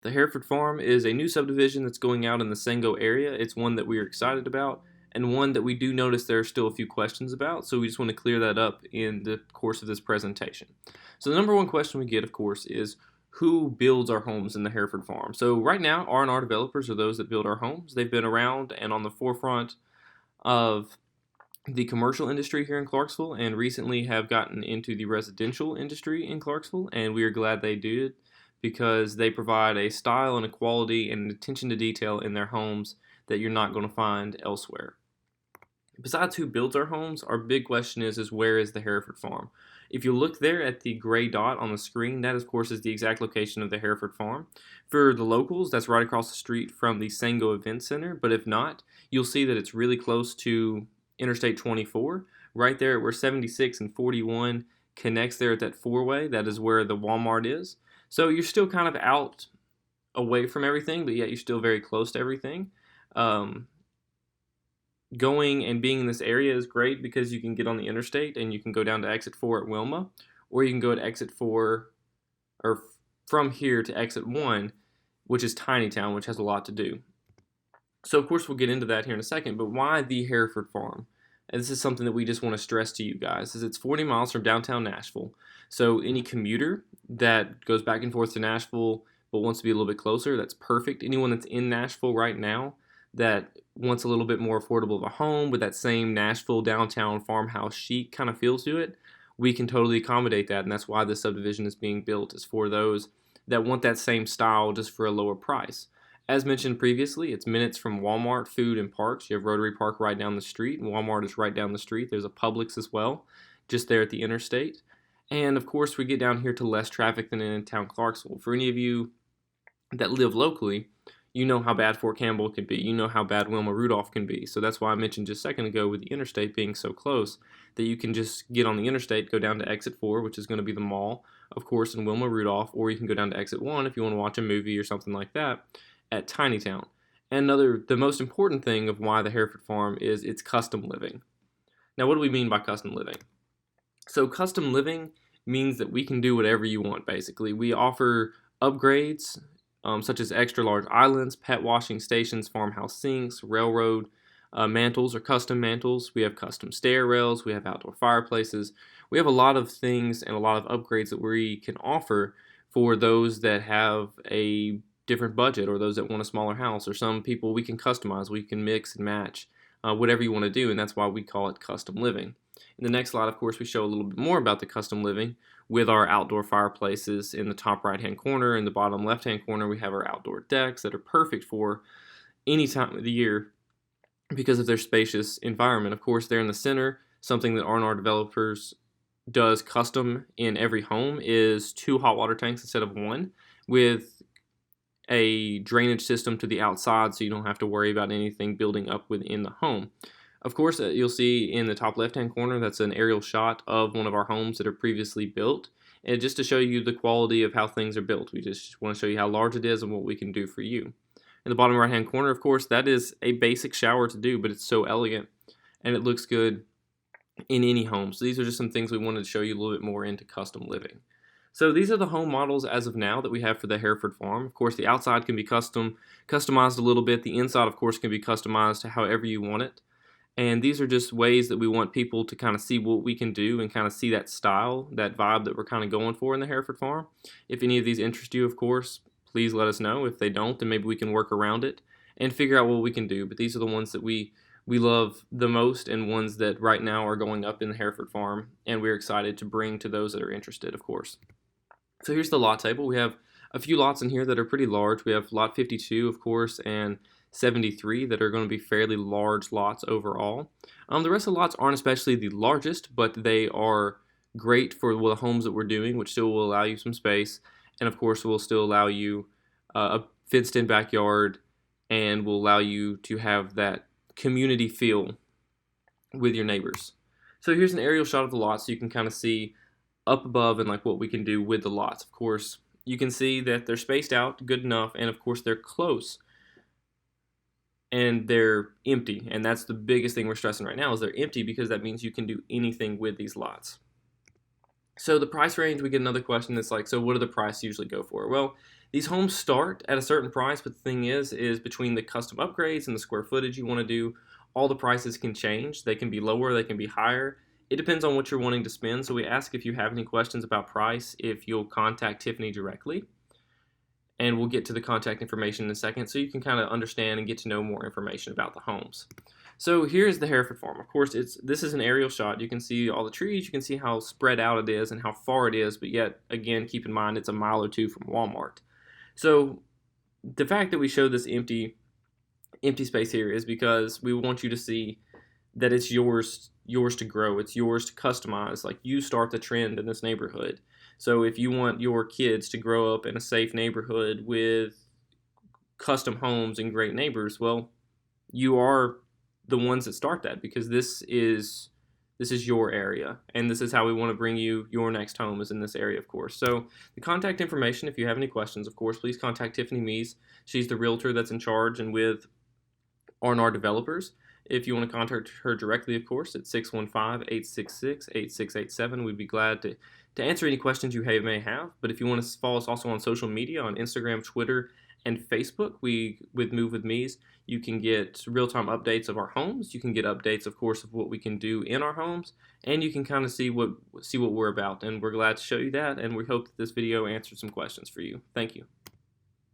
The Hereford Farm is a new subdivision that's going out in the Sango area. It's one that we are excited about and one that we do notice there are still a few questions about, so we just want to clear that up in the course of this presentation. So the number one question we get, of course, is who builds our homes in the Hereford Farm? So right now, R&R developers are those that build our homes. They've been around and on the forefront of the commercial industry here in Clarksville and recently have gotten into the residential industry in Clarksville, and we are glad they did because they provide a style and a quality and attention to detail in their homes that you're not going to find elsewhere. Besides who builds our homes, our big question is where is the Hereford Farm? If you look there at the gray dot on the screen, that of course is the exact location of the Hereford Farm. For the locals, that's right across the street from the Sango Event Center, but if not, you'll see that it's really close to Interstate 24, right there where 76 and 41 connects there at that four-way. That is where the Walmart is. So you're still kind of out away from everything, but yet you're still very close to everything. Going and being in this area is great because you can get on the interstate and you can go down to exit 4 at Wilma, or you can go to exit 4 or from here to exit 1, which is Tinytown, which has a lot to do. So of course we'll get into that here in a second, but why the Hereford Farm? And this is something that we just want to stress to you guys, is it's 40 miles from downtown Nashville. So any commuter that goes back and forth to Nashville but wants to be a little bit closer, that's perfect. Anyone that's in Nashville right now that wants a little bit more affordable of a home with that same Nashville downtown farmhouse chic kind of feel to it, we can totally accommodate that, and that's why this subdivision is being built, is for those that want that same style just for a lower price. As mentioned previously, it's minutes from Walmart, food, and parks. You have Rotary Park right down the street, and Walmart is right down the street. There's a Publix as well, just there at the interstate. And of course, we get down here to less traffic than in town Clarksville. For any of you that live locally, you know how bad Fort Campbell can be. You know how bad Wilma Rudolph can be. So that's why I mentioned just a second ago with the interstate being so close that you can just get on the interstate, go down to exit 4, which is going to be the mall, of course, in Wilma Rudolph, or you can go down to exit 1 if you want to watch a movie or something like that at Tinytown. And the most important thing of why the Hereford Farm is it's custom living. Now, what do we mean by custom living? So custom living means that we can do whatever you want, basically. We offer upgrades such as extra large islands, pet washing stations, farmhouse sinks, railroad mantles or custom mantles. We have custom stair rails. We have outdoor fireplaces. We have a lot of things and a lot of upgrades that we can offer for those that have a different budget or those that want a smaller house, or some people we can customize. We can mix and match whatever you want to do, and that's why we call it custom living. In the next slide, of course, we show a little bit more about the custom living with our outdoor fireplaces in the top right-hand corner. In the bottom left-hand corner, we have our outdoor decks that are perfect for any time of the year because of their spacious environment. Of course, they're in the center. Something that R&R Developers does custom in every home is 2 hot water tanks instead of 1, with a drainage system to the outside so you don't have to worry about anything building up within the home. Of course, you'll see in the top left-hand corner, that's an aerial shot of one of our homes that are previously built. And just to show you the quality of how things are built, we just want to show you how large it is and what we can do for you. In the bottom right-hand corner, of course, that is a basic shower to do, but it's so elegant and it looks good in any home. So these are just some things we wanted to show you a little bit more into custom living. So these are the home models as of now that we have for the Hereford Farm. Of course, the outside can be customized a little bit. The inside, of course, can be customized to however you want it. And these are just ways that we want people to kind of see what we can do and kind of see that style, that vibe that we're kind of going for in the Hereford Farm. If any of these interest you, of course, please let us know. If they don't, then maybe we can work around it and figure out what we can do. But these are the ones that we love the most and ones that right now are going up in the Hereford Farm, and we're excited to bring to those that are interested, of course. So here's the lot table. We have a few lots in here that are pretty large. We have lot 52, of course, and 73 that are going to be fairly large lots overall. The rest of the lots aren't especially the largest, but they are great for the homes that we're doing, which still will allow you some space, and of course will still allow you a fenced-in backyard and will allow you to have that community feel with your neighbors. So here's an aerial shot of the lot so you can kind of see up above and like what we can do with the lots. Of course, you can see that they're spaced out good enough, and of course they're close and they're empty, and that's the biggest thing we're stressing right now is they're empty because that means you can do anything with these lots. So the price range, we get another question that's like, so what do the price usually go for? Well, These homes start at a certain price, but the thing is between the custom upgrades and the square footage you want to do, all the prices can change. They can be lower, they can be higher. It depends on what you're wanting to spend. So we ask if you have any questions about price, if you'll contact Tiffany directly. And we'll get to the contact information in a second so you can kind of understand and get to know more information about the homes. So here's the Hereford Farm. Of course, this is an aerial shot. You can see all the trees. You can see how spread out it is and how far it is. But yet, again, keep in mind it's a mile or two from Walmart. So the fact that we show this empty space here is because we want you to see that it's yours to grow. It's yours to customize. Like, you start the trend in this neighborhood. So if you want your kids to grow up in a safe neighborhood with custom homes and great neighbors, well, you are the ones that start that, because this is your area, and this is how we want to bring you your next home, is in this area, of course. So the contact information, if you have any questions, of course, please contact Tiffany Mees. She's the realtor that's in charge and with R&R Developers. If you want to contact her directly, of course, it's 615-866-8687. We'd be glad to answer any questions you may have. But if you want to follow us also on social media, on Instagram, Twitter, and Facebook, with Move With Me's, you can get real-time updates of our homes. You can get updates, of course, of what we can do in our homes, and you can kind of see what we're about. And we're glad to show you that, and we hope that this video answered some questions for you. Thank you.